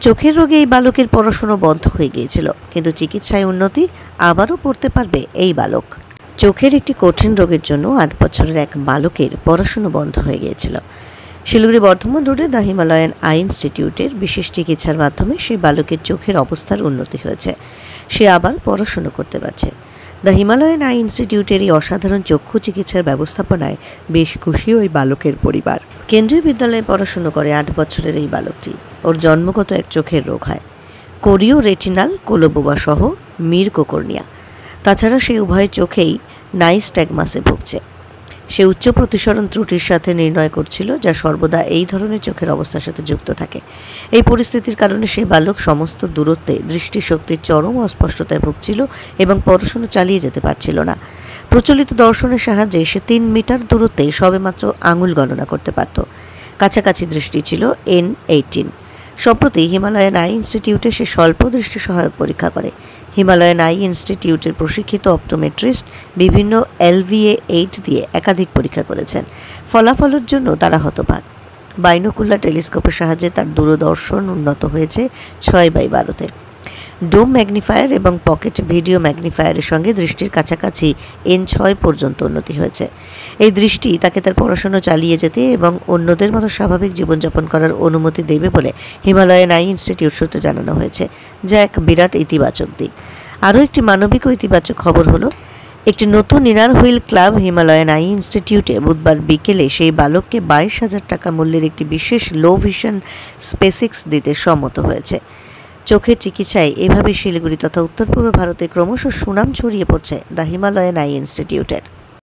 চোখের রোগে এই বালকের পড়াশোনা বন্ধ হয়ে গিয়েছিল, কিন্তু চিকিৎসায় উন্নতি, আবারও পড়তে পারবে এই বালক। চোখের একটি কঠিন রোগের জন্য 8 বছরের এক বালকের পড়াশোনা বন্ধ হয়ে গিয়েছিল। শিলিগুড়ি বর্ধমান রোডে দ্য হিমালয়ান আই ইনস্টিটিউটের বিশেষ চিকিৎসার মাধ্যমে সেই বালকের চোখের অবস্থার উন্নতি হয়েছে। সে আবার পড়াশোনা করতে পারছে। দ্য হিমালয়ান আই ইনস্টিটিউটের এই অসাধারণ চক্ষু চিকিৎসার ব্যবস্থাপনায় বেশ খুশি ওই বালকের পরিবার। কেন্দ্রীয় বিদ্যালয়ে পড়াশোনা করে 8 বছরের এই বালকটি। ওর জন্মগত এক চোখের রোগ হয়, কোরিও রেটিনাল কোলোবোবা সহ মিরকোকর্নিয়া। তাছাড়া সে উভয় চোখেই নাইস্ট্যাগমাসে ভুগছে। সে উচ্চ প্রতিসরণ ত্রুটির সাথে নির্ণয় করছিল, যা সর্বদা এই ধরনের চোখের অবস্থার সাথে যুক্ত থাকে। এই পরিস্থিতির কারণে সেই বালক সমস্ত দূরত্বে দৃষ্টিশক্তির চরম অস্পষ্টতায় ভুগছিল এবং পড়াশোনা চালিয়ে যেতে পারছিল না। প্রচলিত দর্শনের সাহায্যে সে 3 মিটার দূরত্বে সবেমাত্র আঙুল গণনা করতে পারত। কাছাকাছি দৃষ্টি ছিল N18। সম্প্রতি হিমালয়ান আই ইনস্টিটিউটে সে স্বল্প দৃষ্টি সহায়ক পরীক্ষা করে। হিমালয়ান আই ইনস্টিটিউটের প্রশিক্ষিত অপটোমেট্রিস্ট বিভিন্ন LVA-8 দিয়ে একাধিক পরীক্ষা করেছেন। ফলাফলের জন্য তারা হতবাক। বাইনোকুলার টেলিস্কোপের সাহায্যে তার দূরদর্শন উন্নত হয়েছে 6/12-তে। ডোম ম্যাগনিফায়ার এবং পকেট ভিডিও ম্যাগনিফায়ারের সঙ্গে দৃষ্টির কাছাকাছি N6 পর্যন্ত উন্নতি হয়েছে। এই দৃষ্টি তাকে তার পড়াশোনা চালিয়ে যেতে এবং অন্যদের মতো স্বাভাবিক জীবনযাপন করার অনুমতি দেবে বলে হিমালয়ান আই ইনস্টিটিউট সূত্রে জানানো হয়েছে, যা এক বিরাট ইতিবাচক দিক। আরও একটি মানবিক ও ইতিবাচক খবর হলো, একটি নতুন inner wheel club Himalayan I ইনস্টিটিউটে বুধবার বিকেলে সেই বালককে 22,000 টাকা মূল্যের একটি বিশেষ লো ভিশন স্পেসিক্স দিতে সম্মত হয়েছে। চোখের চিকিৎসায় এভাবে শিলিগুড়ি তথা উত্তর পূর্ব ভারতে ক্রমশ সুনাম ছড়িয়ে পড়ছে দ্য হিমালয়ান আই ইনস্টিটিউটের।